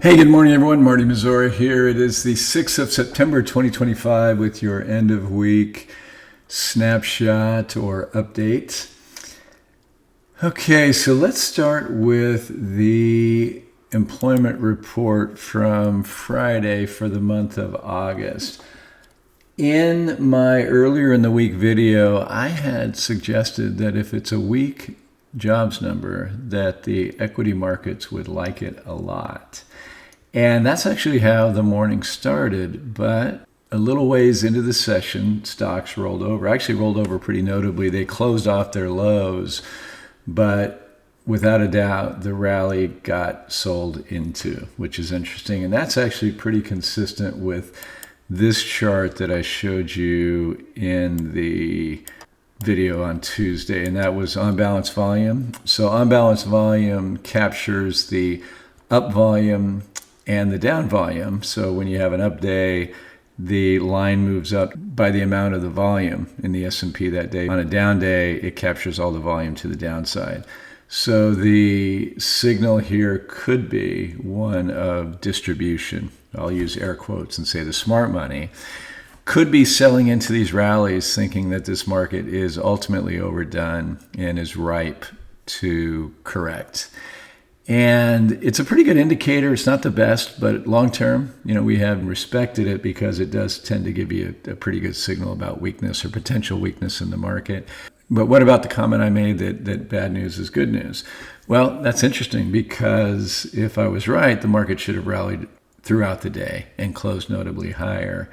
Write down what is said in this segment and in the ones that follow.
Hey, good morning, everyone. Marty Mazzora here. It is the 6th of September, 2025, with your end of week snapshot or update. Okay, so let's start with the employment report from Friday for the month of August. In my earlier in the week video, I had suggested that if it's a weak jobs number, that the equity markets would like it a lot. And that's actually how the morning started, but a little ways into the session, stocks rolled over. Actually rolled over pretty notably. They closed off their lows, but without a doubt, the rally got sold into, which is interesting. And that's actually pretty consistent with this chart that I showed you in the video on Tuesday, and that was on balance volume. So on balance volume captures the up volume and the down volume. So when you have an up day, the line moves up by the amount of the volume in the S&P that day. On a down day, it captures all the volume to the downside. So the signal here could be one of distribution. I'll use air quotes and say the smart money could be selling into these rallies thinking that this market is ultimately overdone and is ripe to correct. And it's a pretty good indicator. It's not the best, but long term, we have respected it because it does tend to give you a pretty good signal about weakness or potential weakness in the market. But what about the comment I made that bad news is good news? Well, that's interesting because if I was right, the market should have rallied throughout the day and closed notably higher.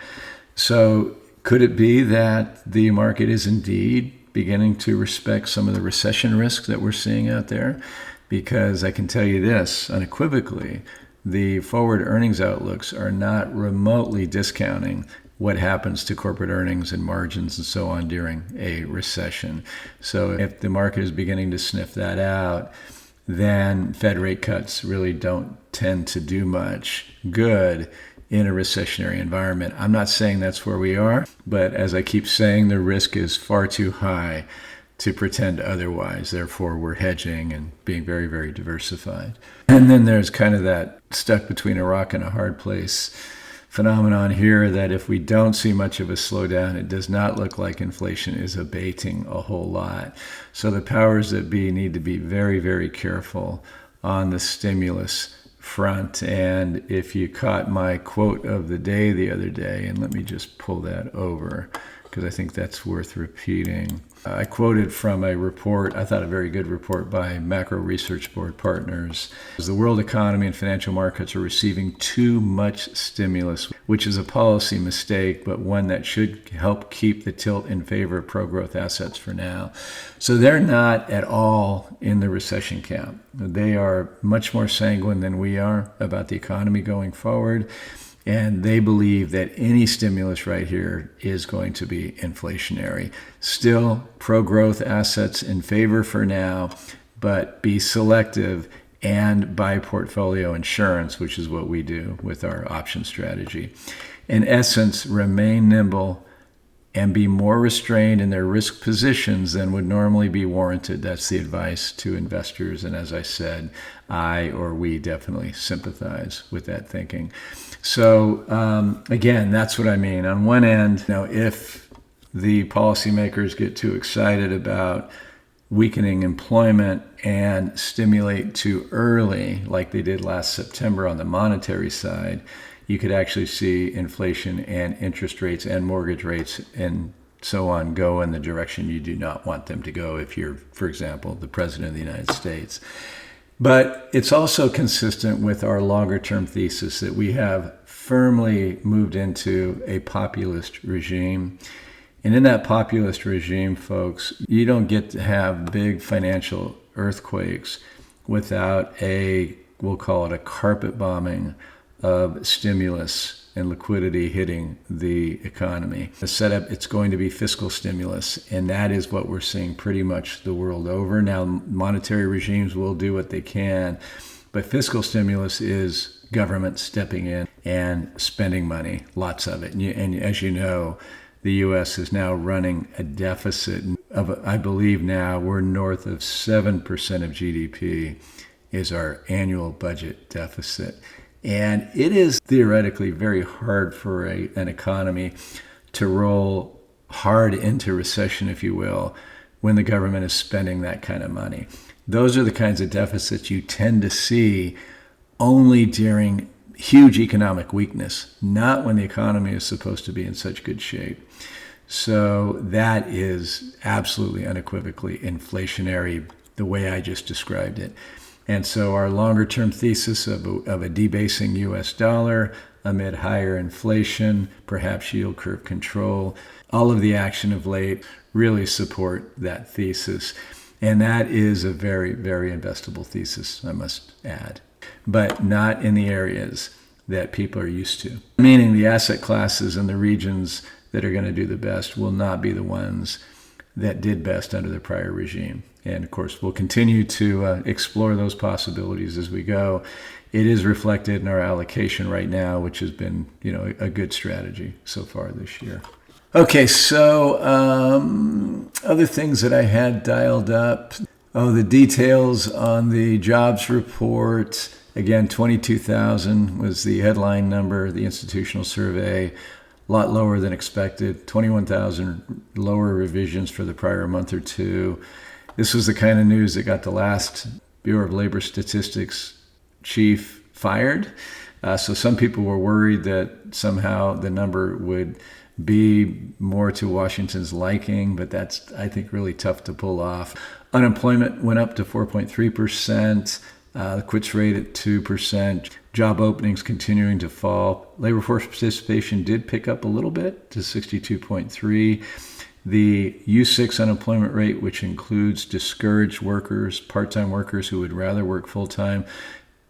So could it be that the market is indeed beginning to respect some of the recession risks that we're seeing out there? Because I can tell you this unequivocally, the forward earnings outlooks are not remotely discounting what happens to corporate earnings and margins and so on during a recession. So if the market is beginning to sniff that out, then Fed rate cuts really don't tend to do much good in a recessionary environment. I'm not saying that's where we are, but as I keep saying, the risk is far too high to pretend otherwise. Therefore, we're hedging and being very, very diversified. And then there's kind of that stuck between a rock and a hard place phenomenon here that if we don't see much of a slowdown, it does not look like inflation is abating a whole lot. So the powers that be need to be very, very careful on the stimulus front. And if you caught my quote of the day the other day, and let me just pull that over because I think that's worth repeating. I quoted from a report, I thought a very good report by Macro Research Board Partners. The world economy and financial markets are receiving too much stimulus, which is a policy mistake, but one that should help keep the tilt in favor of pro-growth assets for now. So they're not at all in the recession camp. They are much more sanguine than we are about the economy going forward. And they believe that any stimulus right here is going to be inflationary. Still, pro-growth assets in favor for now, but be selective and buy portfolio insurance, which is what we do with our option strategy. In essence, remain nimble and be more restrained in their risk positions than would normally be warranted. That's the advice to investors. And as I said, I or we definitely sympathize with that thinking. So again, that's what I mean. On one end, if the policymakers get too excited about weakening employment and stimulate too early, like they did last September on the monetary side, you could actually see inflation and interest rates and mortgage rates and so on go in the direction you do not want them to go if you're, for example, the president of the United States. But it's also consistent with our longer-term thesis that we have firmly moved into a populist regime. And in that populist regime, folks, you don't get to have big financial earthquakes without we'll call it a carpet bombing of stimulus and liquidity hitting the economy. The setup, it's going to be fiscal stimulus, and that is what we're seeing pretty much the world over. Now, monetary regimes will do what they can, but fiscal stimulus is government stepping in and spending money, lots of it. And as you know, the U.S. is now running a deficit of, I believe now, we're north of 7% of GDP is our annual budget deficit. And it is theoretically very hard for an economy to roll hard into recession, if you will, when the government is spending that kind of money. Those are the kinds of deficits you tend to see only during huge economic weakness, not when the economy is supposed to be in such good shape. So that is absolutely unequivocally inflationary, the way I just described it. And so our longer term thesis of a debasing US dollar amid higher inflation, perhaps yield curve control, all of the action of late really support that thesis. And that is a very, very investable thesis, I must add, but not in the areas that people are used to. Meaning the asset classes and the regions that are going to do the best will not be the ones that did best under the prior regime. And of course, we'll continue to explore those possibilities as we go. It is reflected in our allocation right now, which has been, a good strategy so far this year. Okay, so other things that I had dialed up. The details on the jobs report. Again, 22,000 was the headline number, the institutional survey. A lot lower than expected. 21,000 lower revisions for the prior month or two. This was the kind of news that got the last Bureau of Labor Statistics chief fired. So some people were worried that somehow the number would be more to Washington's liking, but that's, I think, really tough to pull off. Unemployment went up to 4.3%, the quits rate at 2%, job openings continuing to fall. Labor force participation did pick up a little bit to 62.3%. The U6 unemployment rate, which includes discouraged workers, part-time workers who would rather work full-time,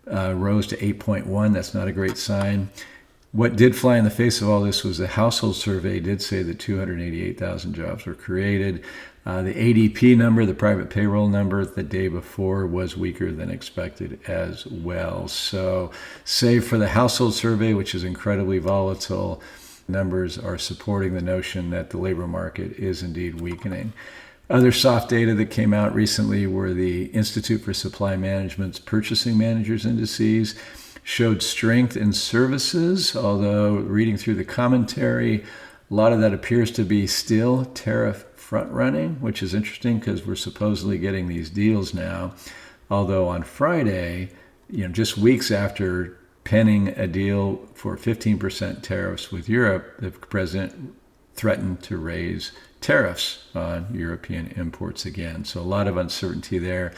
rose to 8.1%. That's not a great sign. What did fly in the face of all this was the household survey did say that 288,000 jobs were created. The ADP number, the private payroll number, the day before was weaker than expected as well. So save for the household survey, which is incredibly volatile, numbers are supporting the notion that the labor market is indeed weakening. Other soft data that came out recently were the Institute for Supply Management's Purchasing Managers Indices. Showed strength in services, although reading through the commentary, a lot of that appears to be still tariff front-running, which is interesting because we're supposedly getting these deals now. Although on Friday, just weeks after penning a deal for 15% tariffs with Europe, the president threatened to raise tariffs on European imports again. So a lot of uncertainty there.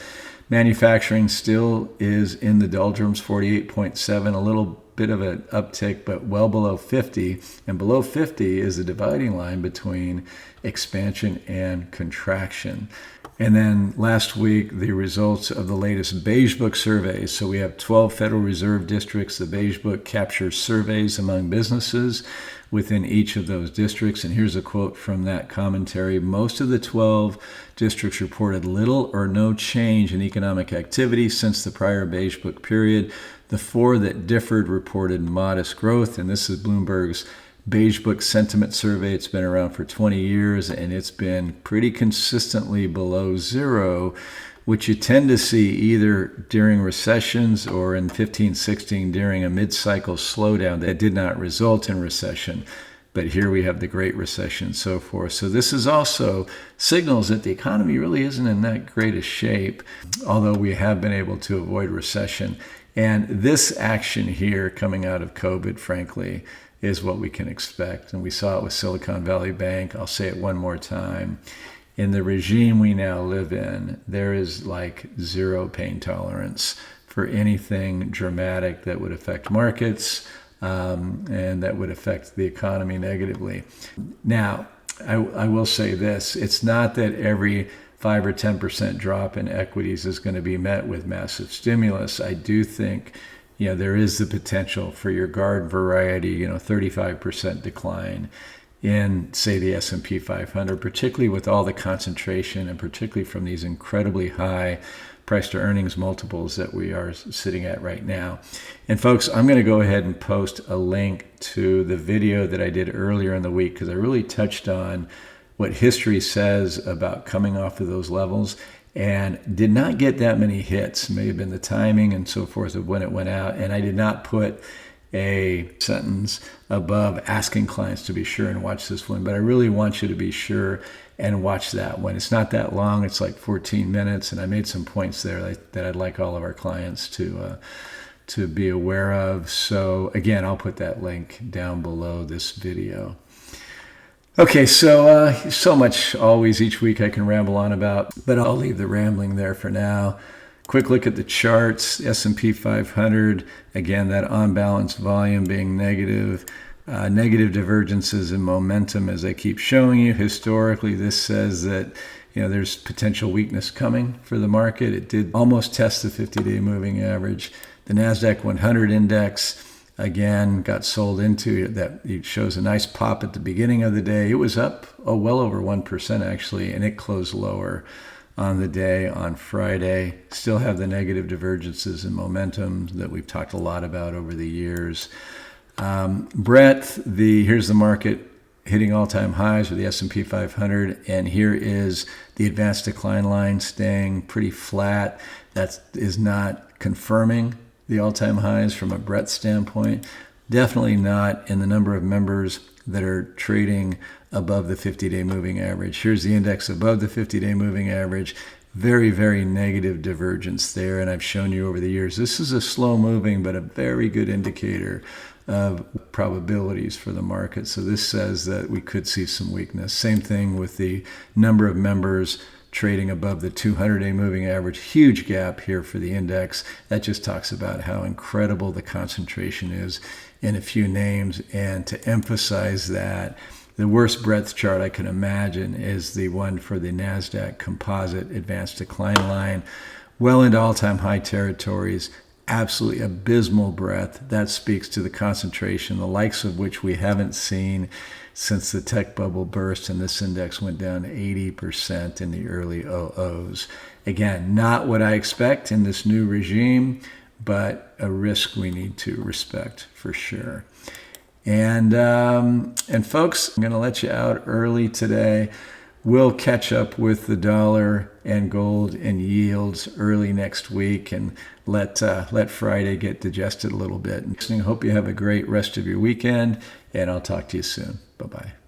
Manufacturing still is in the doldrums, 48.7, a little bit of an uptick, but well below 50. And below 50 is the dividing line between expansion and contraction. And then last week, the results of the latest Beige Book surveys. So we have 12 Federal Reserve districts. The Beige Book captures surveys among businesses within each of those districts. And here's a quote from that commentary. Most of the 12 districts reported little or no change in economic activity since the prior Beige Book period. The 4 that differed reported modest growth. And this is Bloomberg's Beige Book Sentiment Survey. It's been around for 20 years, and it's been pretty consistently below zero, which you tend to see either during recessions or in 15-16 during a mid-cycle slowdown that did not result in recession. But here we have the Great Recession and so forth. So this is also signals that the economy really isn't in that great a shape, although we have been able to avoid recession. And this action here coming out of COVID, frankly, is what we can expect. And we saw it with Silicon Valley Bank. I'll say it one more time. In the regime we now live in, there is like zero pain tolerance for anything dramatic that would affect markets and that would affect the economy negatively. Now, I will say this. It's not that every 5 or 10% drop in equities is going to be met with massive stimulus. I do think there is the potential for your guard variety, 35% decline in, say, the S&P 500, particularly with all the concentration and particularly from these incredibly high price to earnings multiples that we are sitting at right now. And folks, I'm going to go ahead and post a link to the video that I did earlier in the week because I really touched on what history says about coming off of those levels. and did not get that many hits. It may have been the timing and so forth of when it went out, and I did not put a sentence above asking clients to be sure and watch this one, but I really want you to be sure and watch that one. It's not that long. It's like 14 minutes, and I made some points there that I'd like all of our clients to be aware of. So again, I'll put that link down below this video. Okay, so much always each week I can ramble on about, but I'll leave the rambling there for now. Quick look at the charts. S&P 500, again, that on-balance volume being negative. Negative divergences in momentum, as I keep showing you. Historically, this says that there's potential weakness coming for the market. It did almost test the 50-day moving average. The NASDAQ 100 index, again, got sold into that. It shows a nice pop at the beginning of the day. It was up well over 1% actually, and it closed lower on the day on Friday. Still have the negative divergences in momentum that we've talked a lot about over the years. Breadth, here's the market hitting all-time highs with the S&P 500, and here is the advanced decline line staying pretty flat. That is not confirming the all-time highs from a breadth standpoint. Definitely not in the number of members that are trading above the 50-day moving average. Here's the index above the 50-day moving average. Very, very negative divergence there, and I've shown you over the years. This is a slow-moving but a very good indicator of probabilities for the market. So this says that we could see some weakness. Same thing with the number of members trading above the 200-day moving average. Huge gap here for the index. That just talks about how incredible the concentration is in a few names. And to emphasize that, the worst breadth chart I can imagine is the one for the NASDAQ composite advanced decline line, well into all-time high territories. Absolutely abysmal breadth. That speaks to the concentration, the likes of which we haven't seen since the tech bubble burst, and this index went down 80% in the early 00s. Again, not what I expect in this new regime, but a risk we need to respect for sure. And folks, I'm going to let you out early today. We'll catch up with the dollar and gold and yields early next week, and let Friday get digested a little bit. And I hope you have a great rest of your weekend, and I'll talk to you soon. Bye-bye.